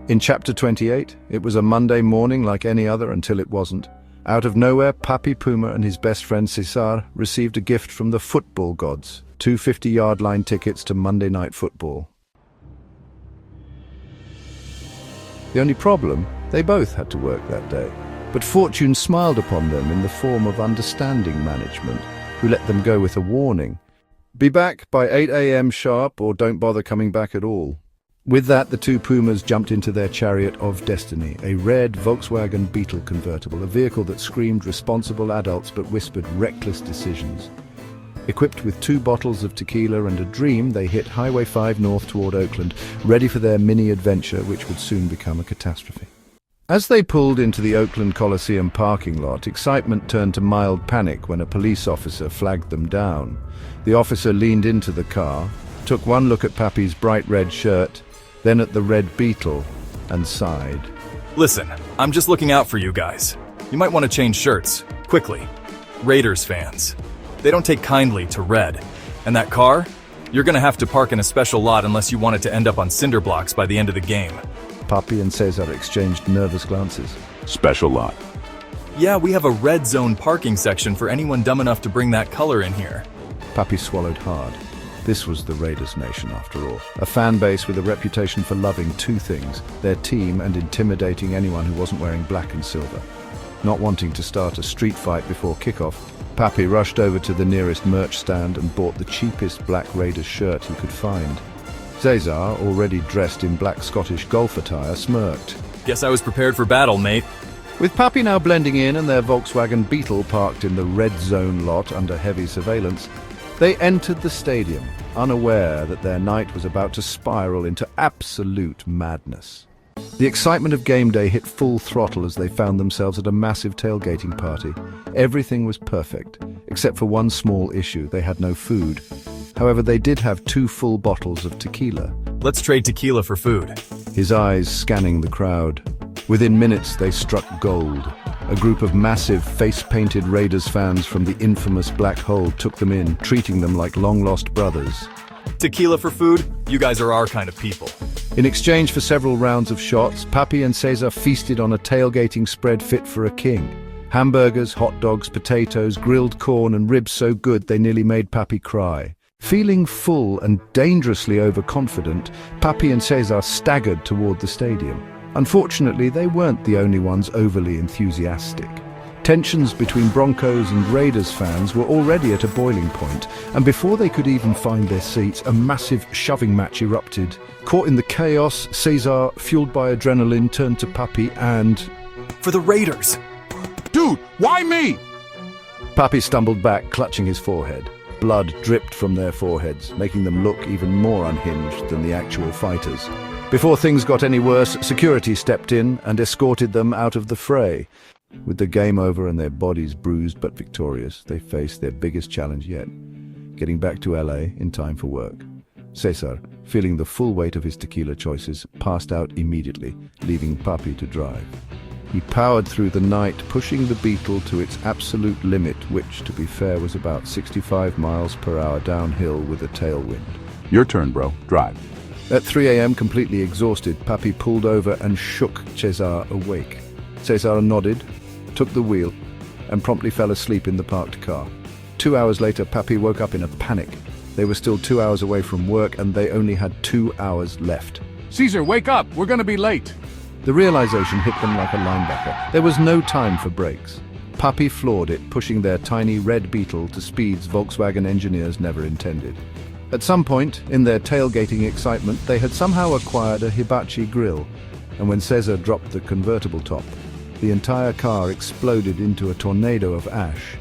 In chapter 28, it was a Monday morning like any other until it wasn't. Out of nowhere, Papi Puma and his best friend Cesar received a gift from the football gods, 2 50-yard line tickets to Monday Night Football. The only problem, they both had to work that day. But fortune smiled upon them in the form of understanding management, who let them go with a warning. Be back by 8 a.m. sharp or don't bother coming back at all. With that, the two Pumas jumped into their chariot of destiny, a red Volkswagen Beetle convertible, a vehicle that screamed responsible adults but whispered reckless decisions. Equipped with 2 bottles of tequila and a dream, they hit Highway 5 north toward Oakland, ready for their mini-adventure which would soon become a catastrophe. As they pulled into the Oakland Coliseum parking lot, excitement turned to mild panic when a police officer flagged them down. The officer leaned into the car, took one look at Papi's bright red shirt, then at the red Beetle, and sighed. Listen, I'm just looking out for you guys. You might want to change shirts, quickly. Raiders fans. They don't take kindly to red. And that car? You're gonna have to park in a special lot unless you want it to end up on cinder blocks by the end of the game. Papi and Cesar exchanged nervous glances. Special lot. Yeah, we have a red zone parking section for anyone dumb enough to bring that color in here. Papi swallowed hard. This was the Raiders nation, after all. A fan base with a reputation for loving 2 things, their team and intimidating anyone who wasn't wearing black and silver. Not wanting to start a street fight before kickoff, Papi rushed over to the nearest merch stand and bought the cheapest black Raiders shirt he could find. Cesar, already dressed in black Scottish golf attire, smirked. Guess I was prepared for battle, mate. With Papi now blending in and their Volkswagen Beetle parked in the red zone lot under heavy surveillance, they entered the stadium, unaware that their night was about to spiral into absolute madness. The excitement of game day hit full throttle as they found themselves at a massive tailgating party. Everything was perfect, except for one small issue: they had no food. However, they did have 2 full bottles of tequila. Let's trade tequila for food. His eyes scanning the crowd. Within minutes, they struck gold. A group of massive, face-painted Raiders fans from the infamous Black Hole took them in, treating them like long-lost brothers. Tequila for food? You guys are our kind of people. In exchange for several rounds of shots, Papi and Cesar feasted on a tailgating spread fit for a king. Hamburgers, hot dogs, potatoes, grilled corn and ribs so good they nearly made Papi cry. Feeling full and dangerously overconfident, Papi and Cesar staggered toward the stadium. Unfortunately, they weren't the only ones overly enthusiastic. Tensions between Broncos and Raiders fans were already at a boiling point, and before they could even find their seats, a massive shoving match erupted. Caught in the chaos, Cesar, fueled by adrenaline, turned to Papi and... For the Raiders! Dude, why me? Papi stumbled back, clutching his forehead. Blood dripped from their foreheads, making them look even more unhinged than the actual fighters. Before things got any worse, security stepped in and escorted them out of the fray. With the game over and their bodies bruised but victorious, they faced their biggest challenge yet: getting back to LA in time for work. Cesar, feeling the full weight of his tequila choices, passed out immediately, leaving Papi to drive. He powered through the night, pushing the Beetle to its absolute limit, which, to be fair, was about 65 miles per hour downhill with a tailwind. Your turn, bro. Drive. At 3 a.m., completely exhausted, Papi pulled over and shook Cesar awake. Cesar nodded, took the wheel, and promptly fell asleep in the parked car. 2 hours later, Papi woke up in a panic. They were still 2 hours away from work, and they only had 2 hours left. Caesar, wake up! We're gonna be late! The realization hit them like a linebacker. There was no time for breaks. Papi floored it, pushing their tiny red Beetle to speeds Volkswagen engineers never intended. At some point, in their tailgating excitement, they had somehow acquired a hibachi grill, and when Cesar dropped the convertible top, the entire car exploded into a tornado of ash.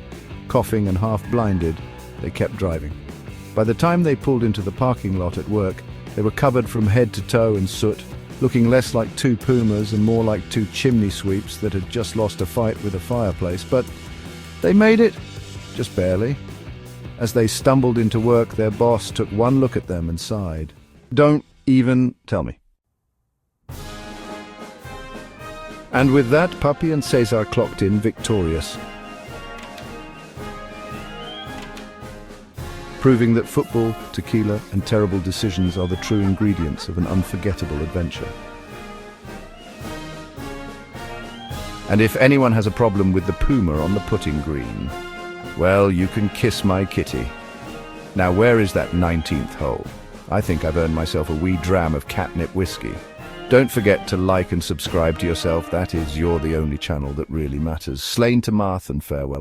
Coughing and half-blinded, they kept driving. By the time they pulled into the parking lot at work, they were covered from head to toe in soot, looking less like 2 Pumas and more like 2 chimney sweeps that had just lost a fight with a fireplace. But they made it, just barely. As they stumbled into work, their boss took one look at them and sighed. "Don't even tell me." And with that, Papi and Cesar clocked in victorious, proving that football, tequila, and terrible decisions are the true ingredients of an unforgettable adventure. And if anyone has a problem with the Puma on the putting green, well, you can kiss my kitty. Now, where is that 19th hole? I think I've earned myself a wee dram of catnip whiskey. Don't forget to like and subscribe to yourself. That is, you're the only channel that really matters. Slain to Marth and farewell.